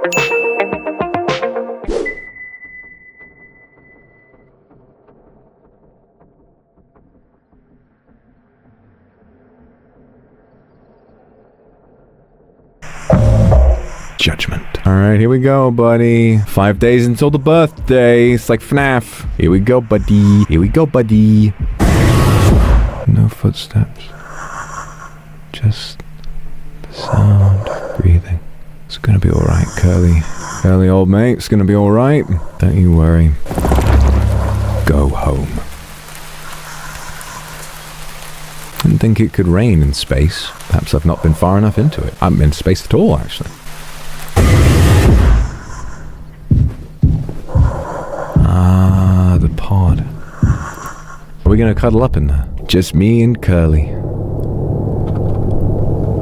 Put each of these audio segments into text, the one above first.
Judgment. Alright, here we go, buddy. 5 days until the birthday. It's like FNAF. Here we go, buddy. Here we go, buddy. No footsteps. Just the sound of breathing. It's gonna be alright, Curly. Curly, old mate, it's gonna be alright. Don't you worry. Go home. Didn't think it could rain in space. Perhaps I've not been far enough into it. I haven't been in space at all, actually. Ah, the pod. Are we gonna cuddle up in there? Just me and Curly.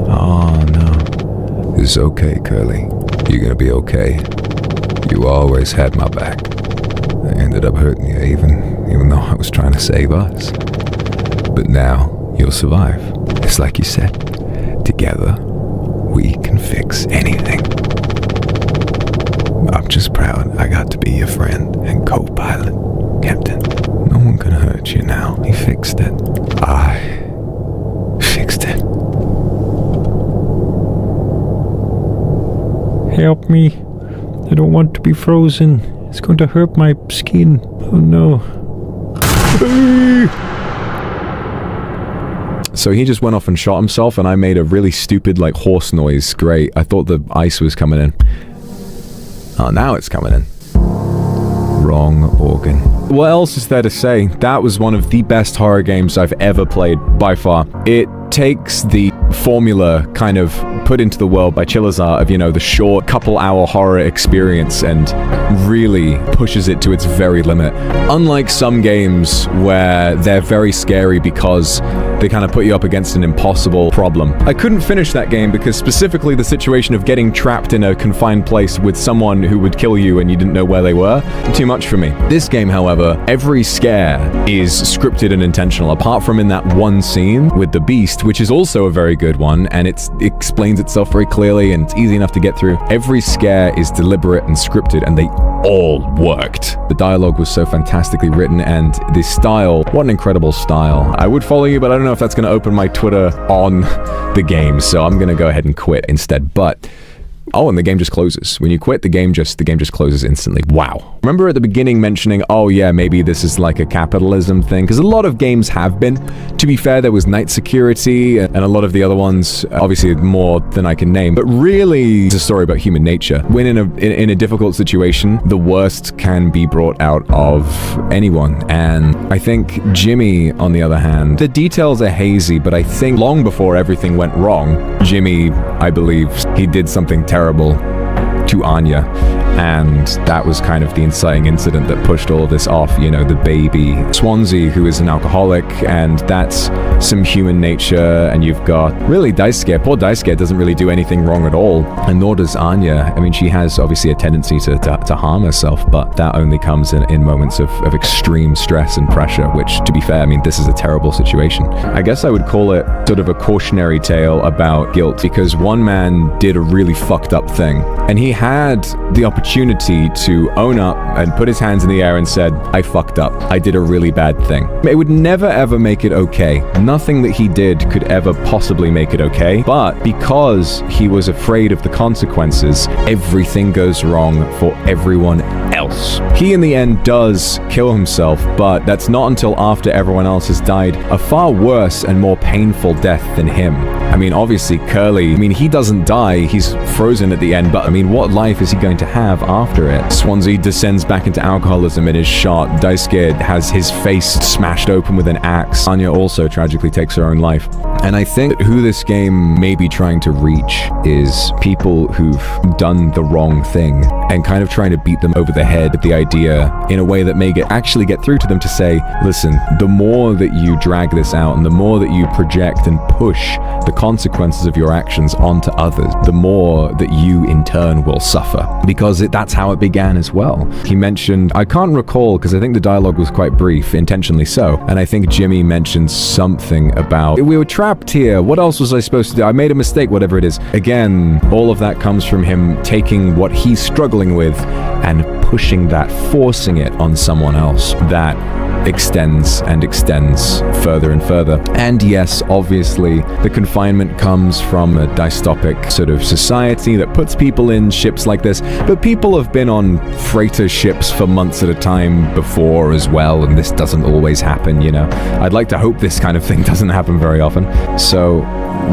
Oh no. It's okay, Curly. You're gonna be okay. You always had my back. I ended up hurting you even though I was trying to save us. But now, you'll survive. It's like you said. Together, we can fix anything. I'm just proud I got to be your friend and co-pilot, Captain. No one can hurt you now. He fixed it. I fixed it. Help me. I don't want to be frozen. It's going to hurt my skin. Oh no. So he just went off and shot himself, and I made a really stupid, like, horse noise. Great. I thought the ice was coming in. Oh, now it's coming in. Wrong organ. What else is there to say? That was one of the best horror games I've ever played, by far. It takes the formula kind of put into the world by Chillazar of, you know, the short couple-hour horror experience and really pushes it to its very limit. Unlike some games where they're very scary because they kind of put you up against an impossible problem. I couldn't finish that game because specifically the situation of getting trapped in a confined place with someone who would kill you and you didn't know where they were, too much for me. This game, however, every scare is scripted and intentional, apart from in that one scene with the beast, which is also a very good one, and it explains itself very clearly and it's easy enough to get through. Every scare is deliberate and scripted, and they all worked. The dialogue was so fantastically written, and the style, what an incredible style. I would follow you, but I don't know if that's going to open my Twitter on the game, so I'm going to go ahead and quit instead. But oh, and the game just closes. When you quit, the game just closes instantly. Wow. Remember at the beginning mentioning, oh yeah, maybe this is like a capitalism thing, because a lot of games have been. To be fair, there was Night Security and a lot of the other ones, obviously more than I can name, but really it's a story about human nature. When in a difficult situation, the worst can be brought out of anyone. And I think Jimmy, on the other hand, the details are hazy, but I think long before everything went wrong, Jimmy, I believe, he did something terrible to Anya, and that was kind of the inciting incident that pushed all of this off. You know, the baby Swansea, who is an alcoholic, and that's some human nature, and you've got really Daisuke. Poor Daisuke doesn't really do anything wrong at all, and nor does Anya. I mean, she has obviously a tendency to harm herself, but that only comes in moments of extreme stress and pressure, which, to be fair, I mean, this is a terrible situation. I guess I would call it sort of a cautionary tale about guilt, because one man did a really fucked up thing, and he had the opportunity to own up and put his hands in the air and said, I fucked up. I did a really bad thing. It would never ever make it okay. Nothing that he did could ever possibly make it okay, but because he was afraid of the consequences, everything goes wrong for everyone else. He in the end does kill himself, but that's not until after everyone else has died a far worse and more painful death than him. I mean, obviously, Curly, I mean, he doesn't die, he's frozen at the end, but I mean, what life is he going to have after it? Swansea descends back into alcoholism and is shot. Daisuke has his face smashed open with an axe. Anya also tragically takes her own life. And I think who this game may be trying to reach is people who've done the wrong thing and kind of trying to beat them over the head with the idea in a way that may actually get through to them to say, listen, the more that you drag this out and the more that you project and push the consequences of your actions onto others, the more that you in turn will suffer. Because that's how it began as well. He mentioned, I can't recall because I think the dialogue was quite brief, intentionally so, and I think Jimmy mentioned something about, we were trapped trapped here. What else was I supposed to do? I made a mistake, whatever it is. Again, all of that comes from him taking what he's struggling with and pushing that, forcing it on someone else. That extends and extends further and further. And yes, obviously, the confinement comes from a dystopic sort of society that puts people in ships like this, but people have been on freighter ships for months at a time before as well, and this doesn't always happen, you know. I'd like to hope this kind of thing doesn't happen very often. So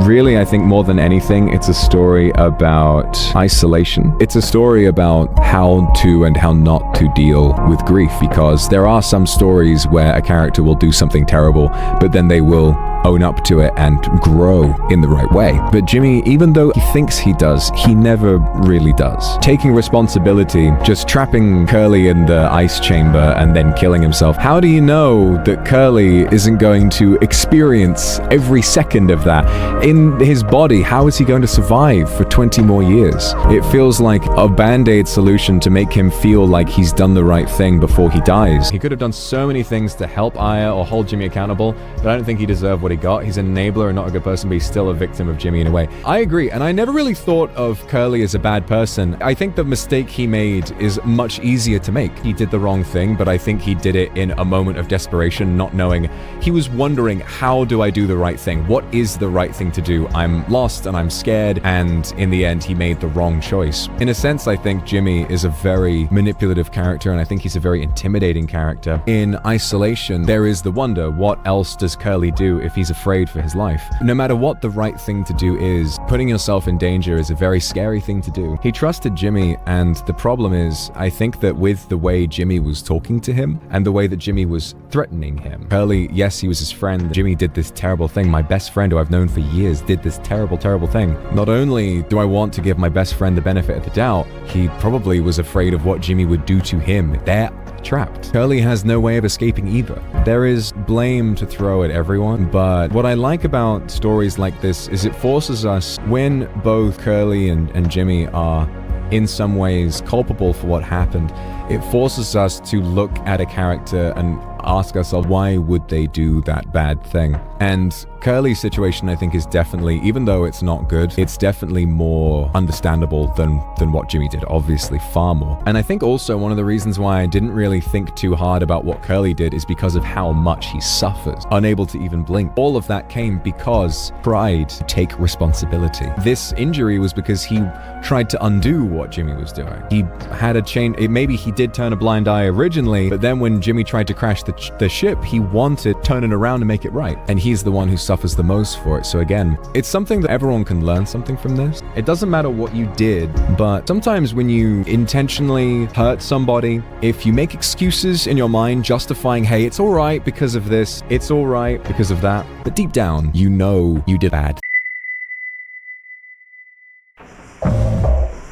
really, I think more than anything, it's a story about isolation. It's a story about how to and how not to deal with grief, because there are some stories where a character will do something terrible, but then they will own up to it and grow in the right way. But Jimmy, even though he thinks he does, he never really does. Taking responsibility, just trapping Curly in the ice chamber and then killing himself. How do you know that Curly isn't going to experience every second of that in his body? How is he going to survive for 20 more years? It feels like a band-aid solution to make him feel like he's done the right thing before he dies. He could have done so many things to help Aya or hold Jimmy accountable, but I don't think he deserved what he got. He's an enabler and not a good person, but he's still a victim of Jimmy in a way. I agree, and I never really thought of Curly as a bad person. I think the mistake he made is much easier to make. He did the wrong thing, but I think he did it in a moment of desperation, not knowing. He was wondering, how do I do the right thing? What is the right thing to do? I'm lost and I'm scared, and in the end, he made the wrong choice. In a sense, I think Jimmy is a very manipulative character, and I think he's a very intimidating character. In isolation, there is the wonder, what else does Curly do if he's afraid for his life? No matter what the right thing to do is, putting yourself in danger is a very scary thing to do. He trusted Jimmy, and the problem is, I think that with the way Jimmy was talking to him, and the way that Jimmy was threatening him, Curly, yes, he was his friend. Jimmy did this terrible thing. My best friend, who I've known for years, did this terrible, terrible thing. Not only do I want to give my best friend the benefit of the doubt, he probably was afraid of what Jimmy would do to him. They're trapped. Curly has no way of escaping either. There is blame to throw at everyone, but what I like about stories like this is it forces us, when both Curly and Jimmy are in some ways culpable for what happened, it forces us to look at a character and ask ourselves, why would they do that bad thing? And Curly's situation, I think, is definitely, even though it's not good, it's definitely more understandable than what Jimmy did, obviously far more. And I think also one of the reasons why I didn't really think too hard about what Curly did is because of how much he suffered, unable to even blink. All of that came because pride to take responsibility. This injury was because he tried to undo what Jimmy was doing. He had a chain, maybe he did turn a blind eye originally, but then when Jimmy tried to crash the ship, he wanted turning around to make it right. And he's the one who suffers the most for it. So again, it's something that everyone can learn something from this. It doesn't matter what you did, but sometimes when you intentionally hurt somebody, if you make excuses in your mind justifying, hey, it's all right because of this, it's all right because of that, but deep down, you know you did bad.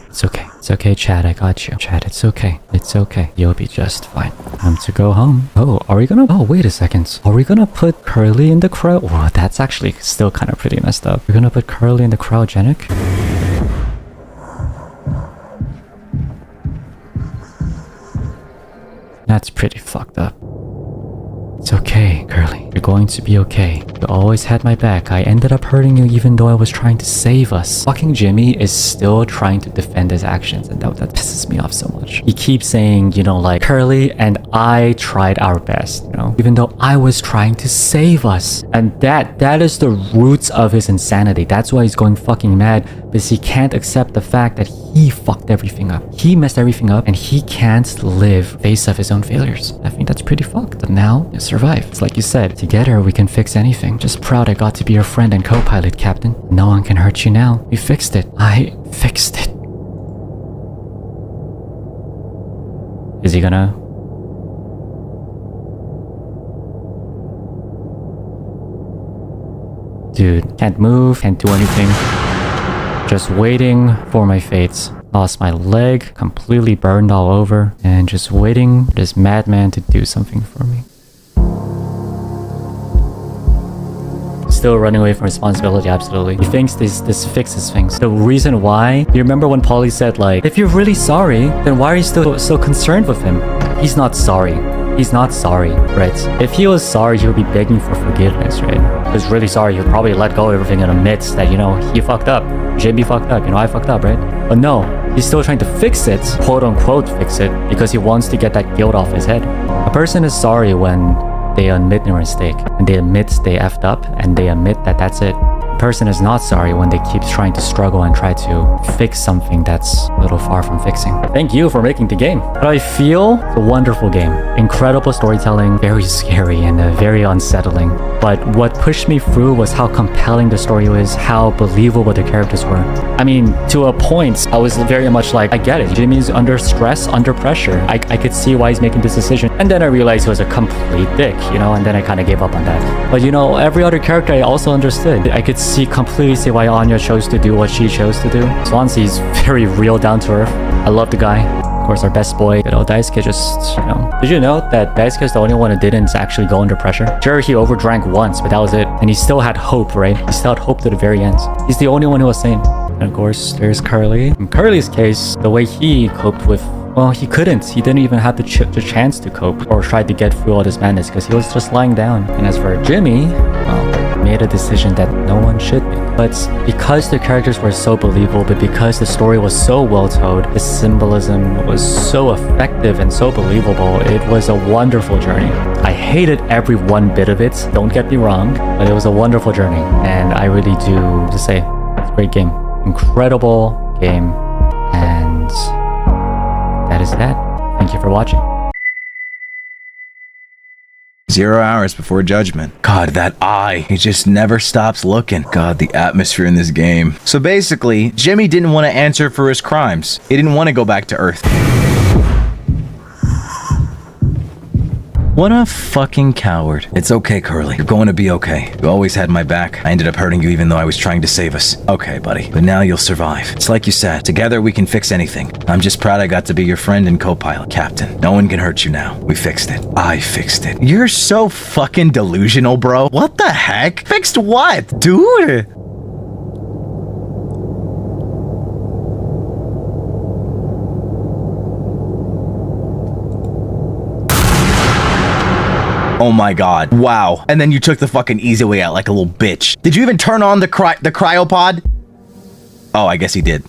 It's okay. It's okay, Chad. I got you. Chad, it's okay. It's okay. You'll be just fine. Time to go home. Oh, are we gonna... Oh, wait a second. Are we gonna put Curly in the cryo... Oh, that's actually still kind of pretty messed up. We're gonna put Curly in the cryogenic? That's pretty fucked up. It's okay, Curly. You're going to be okay. You always had my back. I ended up hurting you even though I was trying to save us. Fucking Jimmy is still trying to defend his actions, and that pisses me off so much. He keeps saying, you know, like, Curly and I tried our best, you know, even though I was trying to save us. And that is the roots of his insanity. That's why he's going fucking mad, because he can't accept the fact that he fucked everything up. He messed everything up, and he can't live face of his own failures. I think that's pretty fucked. But now, you survive. It's like you said, together we can fix anything. Just proud I got to be your friend and co-pilot, Captain. No one can hurt you now. We fixed it. I fixed it. Is he gonna? Dude, can't move, can't do anything. Just waiting for my fates. Lost my leg, completely burned all over, and just waiting for this madman to do something for me. Still running away from responsibility, absolutely. He thinks this fixes things. The reason why, you remember when Polly said, like, if you're really sorry, then why are you still so concerned with him? He's not sorry. he's not sorry, right? If he was sorry, he would be begging for forgiveness, right? If he's really sorry, he'll probably let go of everything and admits that, you know, he fucked up. JB fucked up, you know, I fucked up, right? But no, he's still trying to fix it, quote unquote fix it, because he wants to get that guilt off his head. A person is sorry when they admit their mistake, and they admit they effed up, and they admit that that's it. A person is not sorry when they keep trying to struggle and try to fix something that's a little far from fixing. Thank you for making the game. How I feel? It's a wonderful game. Incredible storytelling, very scary and very unsettling. But what pushed me through was how compelling the story was, how believable the characters were. I mean, to a point, I was very much like, I get it. Jimmy's under stress, under pressure. I could see why he's making this decision. And then I realized he was a complete dick, you know, and then I kind of gave up on that. But you know, every other character I also understood. I could completely see why Anya chose to do what she chose to do. Swansea's very real, down to earth. I love the guy. Of course, our best boy, you know, Daisuke just, you know. Did you know that Daisuke is the only one who didn't actually go under pressure? Sure, he overdrank once, but that was it. And he still had hope, right? He still had hope to the very end. He's the only one who was sane. And of course, there's Curly. In Curly's case, the way he coped with, well, he couldn't. He didn't even have the chance to cope or try to get through all this madness because he was just lying down. And as for Jimmy, well, he made a decision that no one should make. But because the characters were so believable, but because the story was so well told, the symbolism was so effective and so believable, it was a wonderful journey. I hated every one bit of it, don't get me wrong, but it was a wonderful journey. And I really do just say, it's a great game. Incredible game. And that is that. Thank you for watching. 0 hours before judgment. God, that eye. He just never stops looking. God, the atmosphere in this game. So basically, Jimmy didn't want to answer for his crimes. He didn't want to go back to Earth. What a fucking coward. It's okay, Curly. You're going to be okay. You always had my back. I ended up hurting you even though I was trying to save us. Okay, buddy. But now you'll survive. It's like you said. Together we can fix anything. I'm just proud I got to be your friend and co-pilot. Captain, no one can hurt you now. We fixed it. I fixed it. You're so fucking delusional, bro. What the heck? Fixed what? Dude? Oh my god. Wow. And then you took the fucking easy way out like a little bitch. Did you even turn on the cryopod? Oh, I guess he did.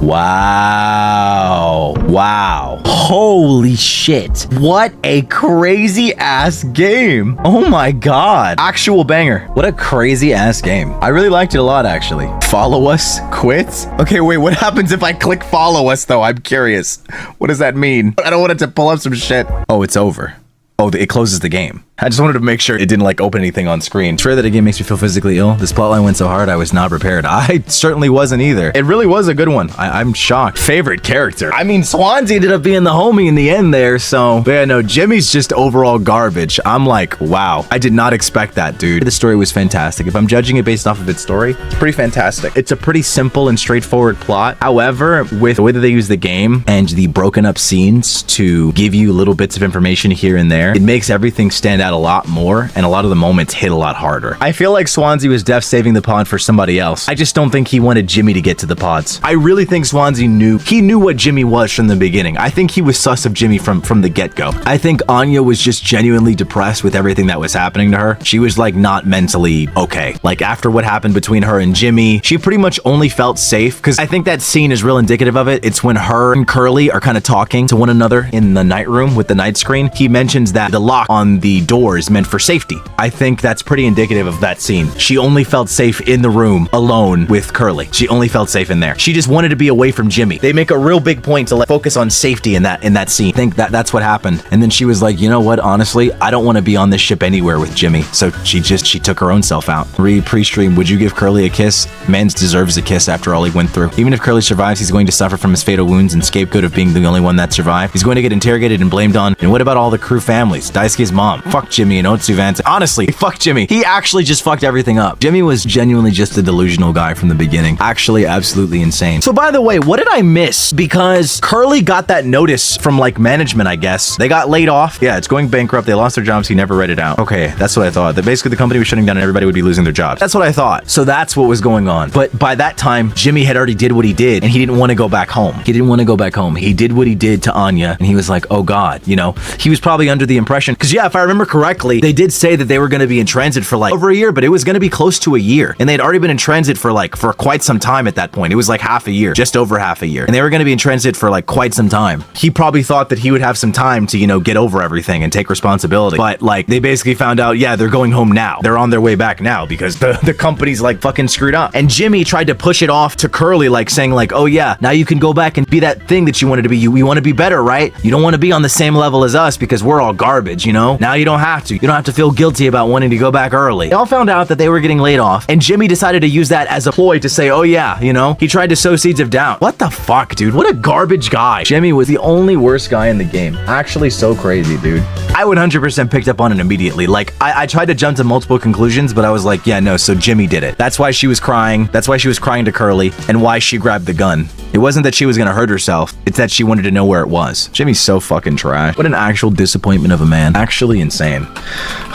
Wow. Wow. Holy shit. What a crazy ass game. Oh my god. Actual banger. What a crazy ass game. I really liked it a lot, actually. Follow us? Quit? Okay, wait, what happens if I click follow us, though? I'm curious. What does that mean? I don't want it to pull up some shit. Oh, it's over. Oh, it closes the game. I just wanted to make sure it didn't like open anything on screen. It's rare that a game makes me feel physically ill. This plotline went so hard I was not prepared. I certainly wasn't either. It really was a good one. I'm shocked. Favorite character. I mean, Swansea ended up being the homie in the end there, so but yeah, no, Jimmy's just overall garbage. I'm like, wow. I did not expect that, dude. The story was fantastic. If I'm judging it based off of its story, it's pretty fantastic. It's a pretty simple and straightforward plot. However, with the way that they use the game and the broken up scenes to give you little bits of information here and there, it makes everything stand out a lot more, and a lot of the moments hit a lot harder. I feel like Swansea was def saving the pod for somebody else. I just don't think he wanted Jimmy to get to the pods. I really think Swansea knew what Jimmy was from the beginning. I think he was sus of Jimmy from the get-go. I think Anya was just genuinely depressed with everything that was happening to her. She was like not mentally okay. Like after what happened between her and Jimmy, she pretty much only felt safe because I think that scene is real indicative of it. It's when her and Curly are kind of talking to one another in the night room with the night screen. He mentions that the lock on the door is meant for safety. I think that's pretty indicative of that scene. She only felt safe in the room alone with Curly. She only felt safe in there. She just wanted to be away from Jimmy. They make a real big point to focus on safety in that scene. I think that's what happened. And then she was like, you know what? Honestly, I don't want to be on this ship anywhere with Jimmy. So she took her own self out. Pre-stream, would you give Curly a kiss? Mans deserves a kiss after all he went through. Even if Curly survives, he's going to suffer from his fatal wounds and scapegoat of being the only one that survived. He's going to get interrogated and blamed on. And what about all the crew families? Daisuke's mom. Fuck fuck Jimmy and Otsuvance. Honestly, fuck Jimmy. He actually just fucked everything up. Jimmy was genuinely just a delusional guy from the beginning. Actually, absolutely insane. So by the way, what did I miss? Because Curly got that notice from like management, I guess. They got laid off. Yeah, it's going bankrupt. They lost their jobs. He never read it out. Okay, that's what I thought. That basically the company was shutting down and everybody would be losing their jobs. That's what I thought. So that's what was going on. But by that time, Jimmy had already did what he did and he didn't want to go back home. He didn't want to go back home. He did what he did to Anya and he was like, oh God, you know, he was probably under the impression, because yeah, if I remember correctly, they did say that they were going to be in transit for like over a year, but it was going to be close to a year. And they'd already been in transit for quite some time at that point. It was like half a year, just over half a year. And they were going to be in transit for like quite some time. He probably thought that he would have some time to, you know, get over everything and take responsibility. But like they basically found out, yeah, they're going home now. They're on their way back now because the company's like fucking screwed up. And Jimmy tried to push it off to Curly, like saying like, oh yeah, now you can go back and be that thing that you wanted to be. You want to be better, right? You don't want to be on the same level as us because we're all garbage, you know? Now you don't have to. You don't have to feel guilty about wanting to go back early. They all found out that they were getting laid off and Jimmy decided to use that as a ploy to say, oh yeah, you know, he tried to sow seeds of doubt. What the fuck, dude? What a garbage guy. Jimmy was the only worst guy in the game. Actually so crazy, dude. I would 100% picked up on it immediately. Like I tried to jump to multiple conclusions, but I was like, yeah, no, so Jimmy did it. That's why she was crying. That's why she was crying to Curly and why she grabbed the gun. It wasn't that she was gonna hurt herself. It's that she wanted to know where it was. Jimmy's so fucking trash. What an actual disappointment of a man. Actually insane.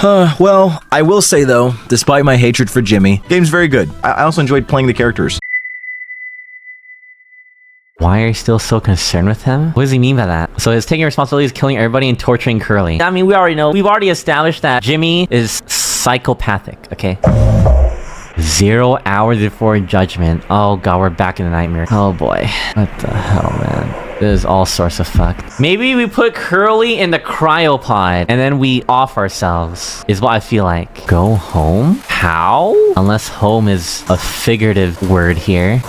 Well, I will say though, despite my hatred for Jimmy, game's very good. I also enjoyed playing the characters. Why are you still so concerned with him? What does he mean by that? So his taking responsibility is killing everybody and torturing Curly. I mean, we already know. We've already established that Jimmy is psychopathic, okay? 0 hours before judgment. Oh god, we're back in the nightmare. Oh boy. What the hell, man? This is all sorts of fucked. Maybe we put Curly in the cryopod and then we off ourselves, is what I feel like. Go home? How? Unless home is a figurative word here.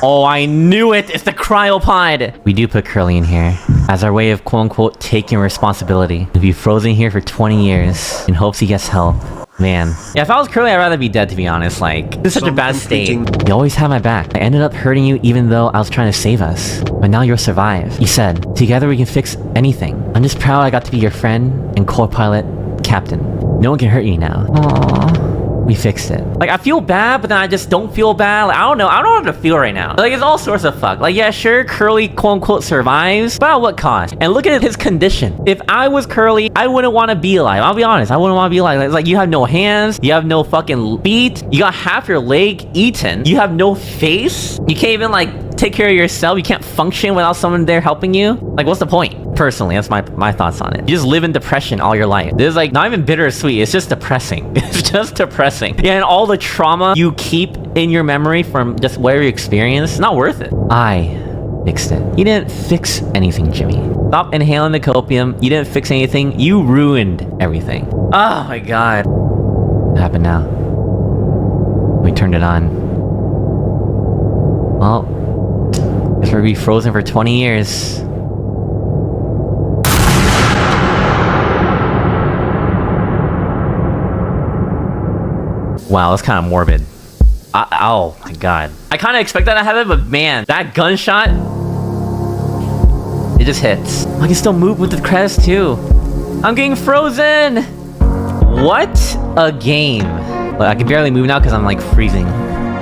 Oh, I knew it! It's the cryopod! We do put Curly in here as our way of quote-unquote taking responsibility. He'll be frozen here for 20 years in hopes he gets help. Man. Yeah, if I was Curly, I'd rather be dead, to be honest. Like, this is such a bad state. You always had my back. I ended up hurting you even though I was trying to save us. But now you'll survive. You said, together we can fix anything. I'm just proud I got to be your friend and co-pilot captain. No one can hurt you now. Aww. We fixed it. Like, I feel bad, but then I just don't feel bad. Like, I don't know. I don't know how to feel right now. Like, it's all sorts of fuck. Like, yeah, sure, Curly, quote-unquote, survives, but at what cost? And look at his condition. If I was Curly, I wouldn't want to be alive. I'll be honest. I wouldn't want to be alive. It's like, you have no hands. You have no fucking feet. You got half your leg eaten. You have no face. You can't even, like, take care of yourself. You can't function without someone there helping you. Like, what's the point? Personally, that's my thoughts on it. You just live in depression all your life. This is like not even bittersweet. It's just depressing. It's just depressing. Yeah, and all the trauma you keep in your memory from just whatever you experienced, it's not worth it. I fixed it. You didn't fix anything, Jimmy. Stop inhaling the copium. You didn't fix anything. You ruined everything. Oh my god. What happened now? We turned it on. Well, guess we'll be frozen for 20 years. Wow, that's kind of morbid. Oh my god. I kind of expect that to happen, but man, that gunshot, it just hits. I can still move with the credits too. I'm getting frozen! What a game. Look, I can barely move now because I'm like freezing.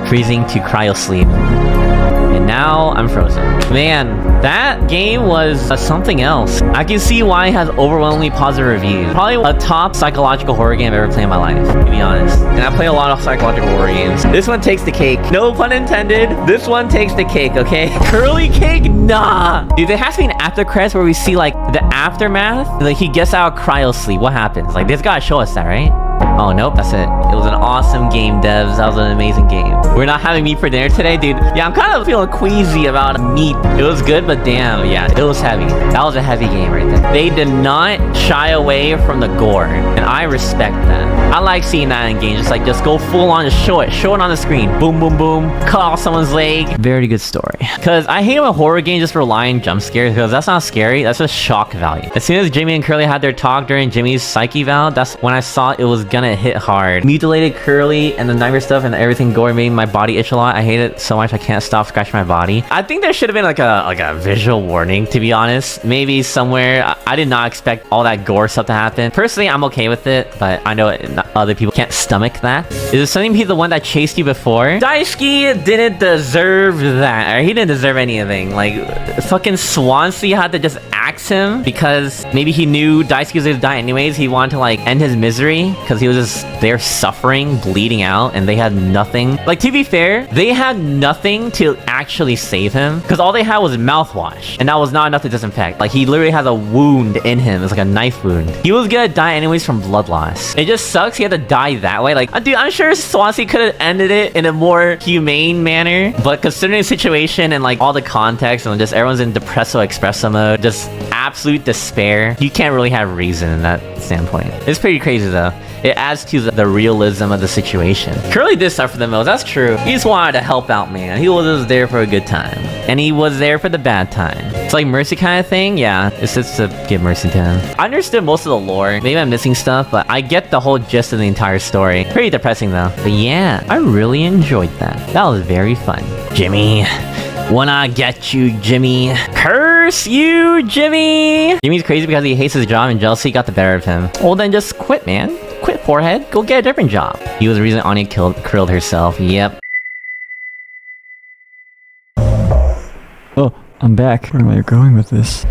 Freezing to cryo sleep. And now I'm frozen. Man, that game was something else. I can see why it has overwhelmingly positive reviews. Probably a top psychological horror game I've ever played in my life, to be honest. And I play a lot of psychological horror games. This one takes the cake. No pun intended. This one takes the cake, okay? Curly cake? Nah. Dude, there has to be an after credits where we see like the aftermath. Like he gets out of cryo sleep. What happens? Like this gotta show us that, right? Oh, nope, that's it. It was an awesome game, devs. That was an amazing game. We're not having meat for dinner today, dude. Yeah, I'm kind of feeling queasy about meat. It was good, but damn, yeah, it was heavy. That was a heavy game right there. They did not shy away from the gore, and I respect that. I like seeing that in games. Just go full on, just show it on the screen. Boom, boom, boom. Cut off someone's leg. Very good story. Because I hate when horror games just rely on jump scares, because that's not scary. That's just shock value. As soon as Jimmy and Curly had their talk during Jimmy's psyche val, that's when I saw it was gonna it hit hard. Mutilated Curly and the nightmare stuff and everything gore made my body itch a lot. I hate it so much I can't stop scratching my body. I think there should have been like a visual warning, to be honest. Maybe somewhere. I did not expect all that gore stuff to happen. Personally, I'm okay with it, but I know other people can't stomach that. Is Sunny P the one that chased you before? Daisuke didn't deserve that. Or he didn't deserve anything. Like, fucking Swansea had to just axe him because maybe he knew Daisuke was gonna die anyways. He wanted to like end his misery because he was just there suffering, bleeding out, and they had nothing. Like, to be fair, they had nothing to actually save him because all they had was mouthwash, and that was not enough to disinfect. Like, he literally has a wound in him. It's like a knife wound. He was gonna die anyways from blood loss. It just sucks he had to die that way. Like, dude, I'm sure Swansea could have ended it in a more humane manner, but considering the situation and like all the context and just everyone's in depresso espresso mode, just absolute despair, you can't really have reason in that standpoint. It's pretty crazy though. It adds to the realism of the situation. Curly did suffer the most, that's true. He just wanted to help out, man. He was just there for a good time. And he was there for the bad time. It's like mercy kind of thing, yeah. It's just to give mercy to him. I understood most of the lore. Maybe I'm missing stuff, but I get the whole gist of the entire story. Pretty depressing though. But yeah, I really enjoyed that. That was very fun. Jimmy. When I get you, Jimmy. Curse you, Jimmy! Jimmy's crazy because he hates his job and jealousy got the better of him. Well then just quit, man. Quit, forehead. Go get a different job. He was the reason Anya curled herself. Yep. Oh, I'm back. Where am I going with this?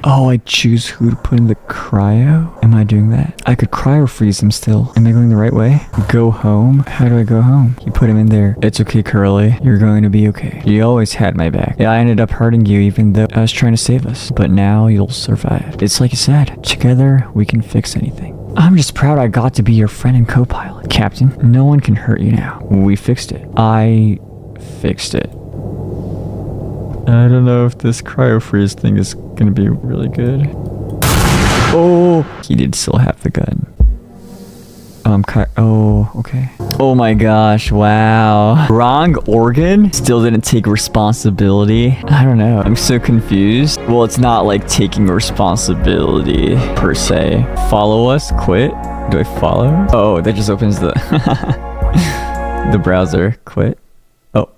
Oh, I choose who to put in the cryo? Am I doing that? I could cryo freeze him still. Am I going the right way? Go home? How do I go home? You put him in there. It's okay, Curly. You're going to be okay. You always had my back. Yeah, I ended up hurting you even though I was trying to save us. But now you'll survive. It's like you said. Together, we can fix anything. I'm just proud I got to be your friend and co-pilot. Captain, no one can hurt you now. We fixed it. I fixed it. I don't know if this cryo freeze thing is gonna be really good. Oh, he did still have the gun. Oh, okay. Oh my gosh, wow. Wrong organ? Still didn't take responsibility. I don't know. I'm so confused. Well, it's not like taking responsibility per se. Follow us? Quit? Do I follow? Oh, that just opens the the browser. Quit? Oh,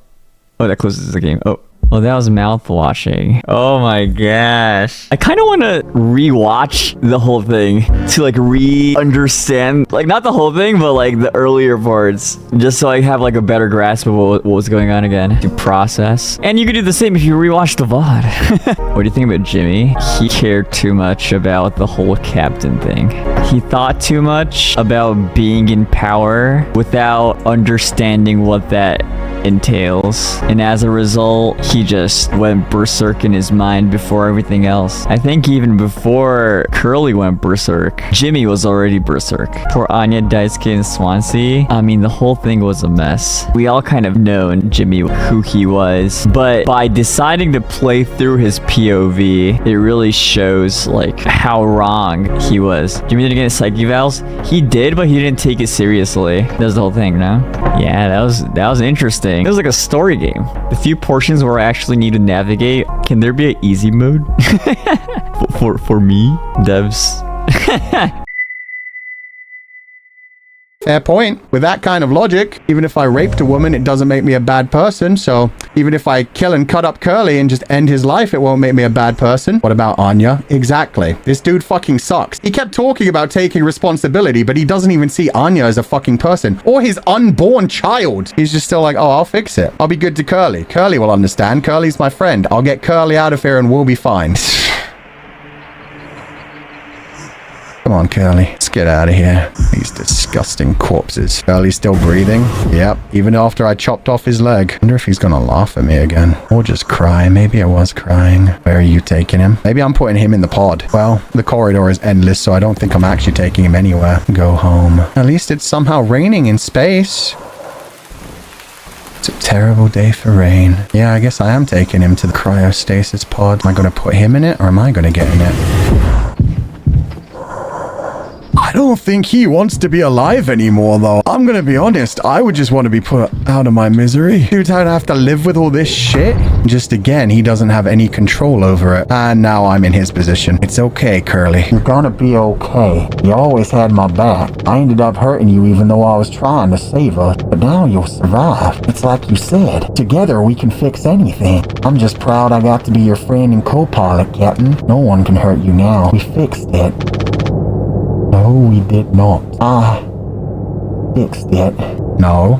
that closes the game. Oh. Oh, that was mouthwashing. Oh my gosh. I kind of want to rewatch the whole thing to like re-understand, like not the whole thing, but like the earlier parts, just so I have like a better grasp of what was going on again to process. And you could do the same if you rewatch the VOD. What do you think about Jimmy? He cared too much about the whole captain thing. He thought too much about being in power without understanding what that entails, and as a result he just went berserk in his mind before everything else. I think even before Curly went berserk, Jimmy was already berserk. Poor Anya, Daisuke, and Swansea. I mean, the whole thing was a mess. We all kind of known Jimmy who he was, but by deciding to play through his POV, it really shows like how wrong he was. Jimmy didn't get psyche evals. He did, but he didn't take it seriously. That was the whole thing, no? Yeah, that was interesting. It was like a story game. The few portions where I actually need to navigate. Can there be an easy mode? for me, devs. Fair point. With that kind of logic, even if I raped a woman, it doesn't make me a bad person. So even if I kill and cut up Curly and just end his life, it won't make me a bad person. What about Anya? Exactly. This dude fucking sucks. He kept talking about taking responsibility, but he doesn't even see Anya as a fucking person or his unborn child. He's just still like, oh, I'll fix it. I'll be good to Curly. Curly will understand. Curly's my friend. I'll get Curly out of here and we'll be fine. Come on, Curly. Let's get out of here. These disgusting corpses. Curly's still breathing. Yep. Even after I chopped off his leg. Wonder if he's gonna laugh at me again. Or just cry. Maybe I was crying. Where are you taking him? Maybe I'm putting him in the pod. Well, the corridor is endless, so I don't think I'm actually taking him anywhere. Go home. At least it's somehow raining in space. It's a terrible day for rain. Yeah, I guess I am taking him to the cryostasis pod. Am I gonna put him in it or am I gonna get in it? I don't think he wants to be alive anymore, though. I'm gonna be honest, I would just want to be put out of my misery. Dude, I'd have to live with all this shit. Just again, he doesn't have any control over it. And now I'm in his position. It's okay, Curly. You're gonna be okay. You always had my back. I ended up hurting you even though I was trying to save us. But now you'll survive. It's like you said. Together we can fix anything. I'm just proud I got to be your friend and co-pilot, Captain. No one can hurt you now. We fixed it. No, we did not. I fixed it. No.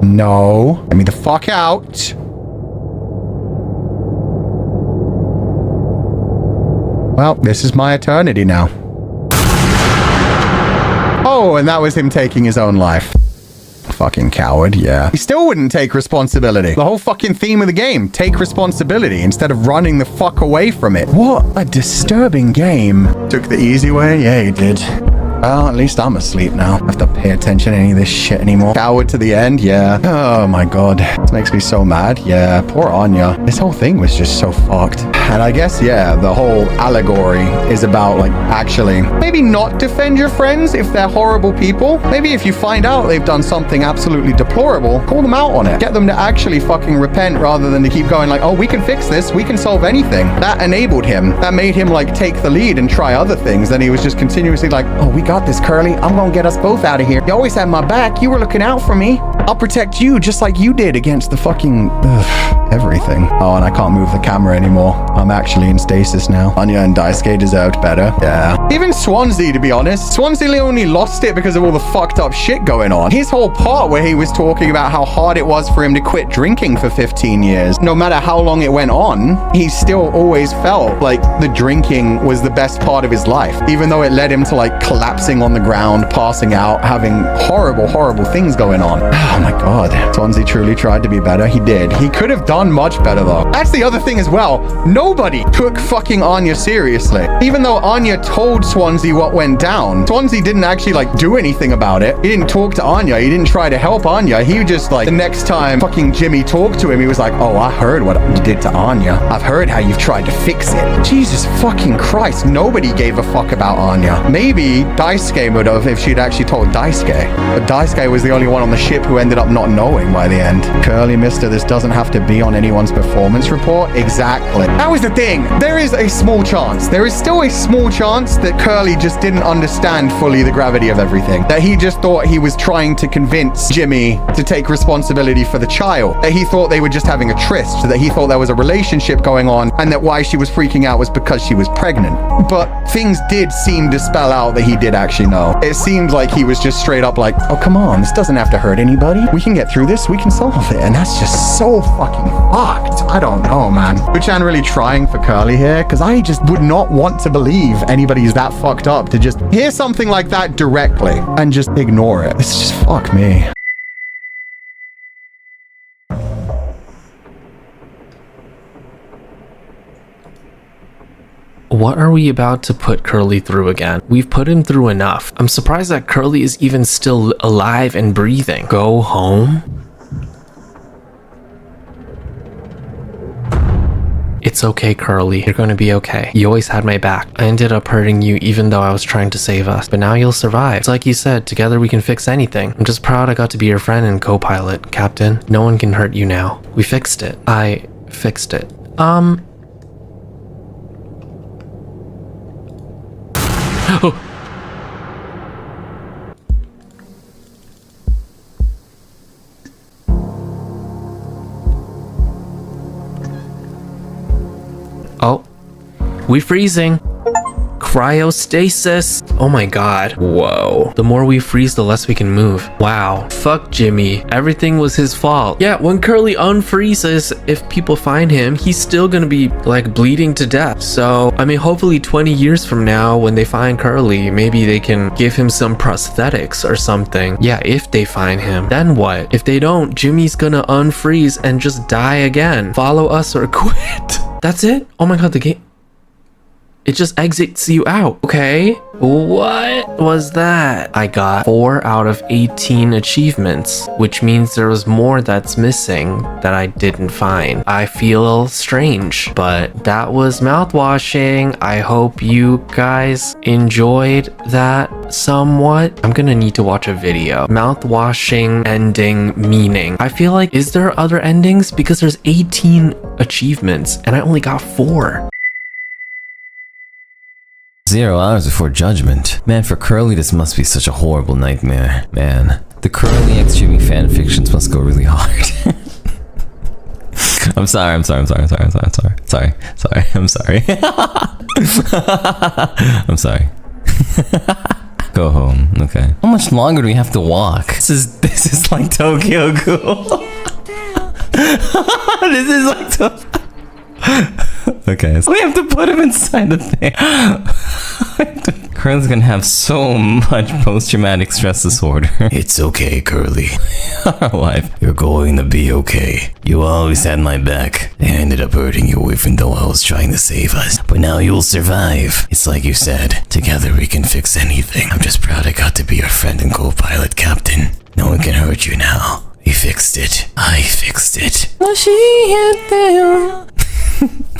No. Let me the fuck out. Well, this is my eternity now. Oh, and that was him taking his own life. Fucking coward, yeah. He still wouldn't take responsibility. The whole fucking theme of the game, take responsibility instead of running the fuck away from it. What a disturbing game. Took the easy way? Yeah, he did. Well, at least I'm asleep now. I don't have to pay attention to any of this shit anymore. Coward to the end, yeah. Oh my god. This makes me so mad. Yeah, poor Anya. This whole thing was just so fucked. And I guess, yeah, the whole allegory is about, like, actually, maybe not defend your friends if they're horrible people. Maybe if you find out they've done something absolutely deplorable, call them out on it. Get them to actually fucking repent rather than to keep going like, oh, we can fix this. We can solve anything. That enabled him. That made him, like, take the lead and try other things. Then he was just continuously like, oh, we got this, Curly. I'm gonna get us both out of here. You always had my back. You were looking out for me. I'll protect you just like you did against the fucking everything. Oh, and I can't move the camera anymore. I'm actually in stasis now. Anya and Daisuke deserved better. Yeah. Even Swansea, to be honest. Swansea only lost it because of all the fucked up shit going on. His whole part where he was talking about how hard it was for him to quit drinking for 15 years. No matter how long it went on, he still always felt like the drinking was the best part of his life. Even though it led him to like collapsing on the ground, passing out, having horrible, horrible things going on. Oh my god. Swansea truly tried to be better. He did. He could have done much better though. That's the other thing as well. Nobody took fucking Anya seriously. Even though Anya told Swansea what went down, Swansea didn't actually like do anything about it. He didn't talk to Anya. He didn't try to help Anya. He just like the next time fucking Jimmy talked to him, he was like, oh, I heard what you did to Anya. I've heard how you've tried to fix it. Jesus fucking Christ. Nobody gave a fuck about Anya. Maybe Daisuke would have if she'd actually told Daisuke. But Daisuke was the only one on the ship who ended up not knowing by the end. Curly mister, this doesn't have to be on anyone's performance report. Exactly. That was the thing. There is a small chance. There is still a small chance that Curly just didn't understand fully the gravity of everything. That he just thought he was trying to convince Jimmy to take responsibility for the child. That he thought they were just having a tryst. That he thought there was a relationship going on and that why she was freaking out was because she was pregnant. But things did seem to spell out that he did actually know. It seemed like he was just straight up like, oh, come on, this doesn't have to hurt anybody. We can get through this. We can solve it. And that's just so fucking fucked. I don't know, man. Uchan really trying for Curly here because I just would not want to believe anybody's that fucked up to just hear something like that directly and just ignore it. It's just fuck me. What are we about to put Curly through again? We've put him through enough. I'm surprised that Curly is even still alive and breathing. Go home? It's okay, Curly. You're gonna be okay. You always had my back. I ended up hurting you even though I was trying to save us. But now you'll survive. It's like you said, together we can fix anything. I'm just proud I got to be your friend and co-pilot, Captain. No one can hurt you now. We fixed it. I fixed it. Oh, we freezing. Cryostasis. Oh my god. Whoa. The more we freeze, the less we can move. Wow. Fuck Jimmy. Everything was his fault. Yeah, when Curly unfreezes, if people find him, he's still gonna be like bleeding to death. So, I mean, hopefully 20 years from now, when they find Curly, maybe they can give him some prosthetics or something. Yeah, if they find him. Then what? If they don't, Jimmy's gonna unfreeze and just die again. Follow us or quit. That's it? Oh my god, the game... It just exits you out. Okay. What was that? I got 4 out of 18 achievements, which means there was more that's missing that I didn't find. I feel strange, but that was mouthwashing. I hope you guys enjoyed that somewhat. I'm gonna need to watch a video. Mouthwashing ending meaning. I feel like, is there other endings? Because there's 18 achievements and I only got 4. 0 hours before judgment. Man, for Curly, this must be such a horrible nightmare. Man, the Curly x Jimmy fanfictions must go really hard. I'm sorry. I'm sorry. Go home. Okay. How much longer do we have to walk? This is like Tokyo Ghoul. This is like Okay, so we have to put him inside the thing. Curly's gonna have so much post-traumatic stress disorder. It's okay, Curly. Our life. You're going to be okay. You always had my back. I ended up hurting you even though I was trying to save us. But now you'll survive. It's like you said, together we can fix anything. I'm just proud I got to be your friend and co-pilot, Captain. No one can hurt you now. We fixed it. I fixed it.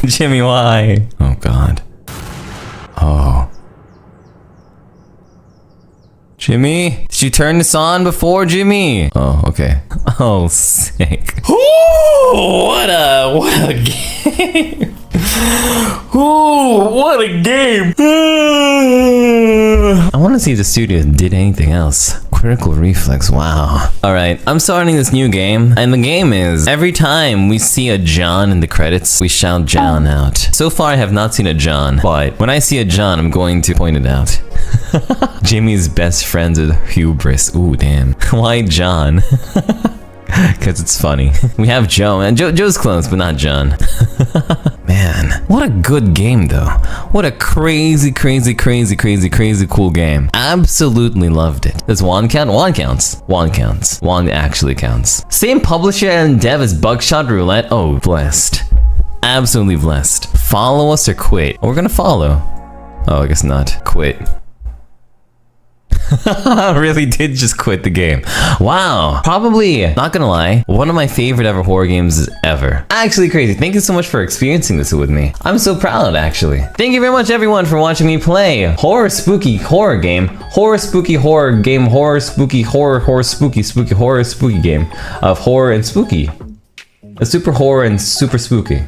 Jimmy, why? Oh, God. Oh. Jimmy? Did you turn this on before, Jimmy? Oh, okay. Oh, sick. Ooh, what a game. Ooh, what a game. I want to see if the studio did anything else. Critical reflex, wow. Alright, I'm starting this new game, and the game is, every time we see a John in the credits, we shout John out. So far I have not seen a John, but when I see a John, I'm going to point it out. Jimmy's best friends with hubris. Ooh, damn. Why John? Because it's funny. We have Joe, and Joe's close, but not John. Man, what a good game though. What a crazy cool game. Absolutely loved it. Does Juan count? Juan counts. Juan counts. Juan actually counts. Same publisher and dev as Bugshot Roulette. Oh, blessed. Absolutely blessed. Follow us or quit? Oh, we're gonna follow. Oh, I guess not. Quit. Really did just quit the game. Wow. Probably, not gonna lie, one of my favorite ever horror games ever. Actually crazy. Thank you so much for experiencing this with me. I'm so proud, actually. Thank you very much, everyone, for watching me play horror spooky horror game. Horror spooky horror game. Horror spooky horror spooky horror spooky game of horror and spooky. A super horror and super spooky.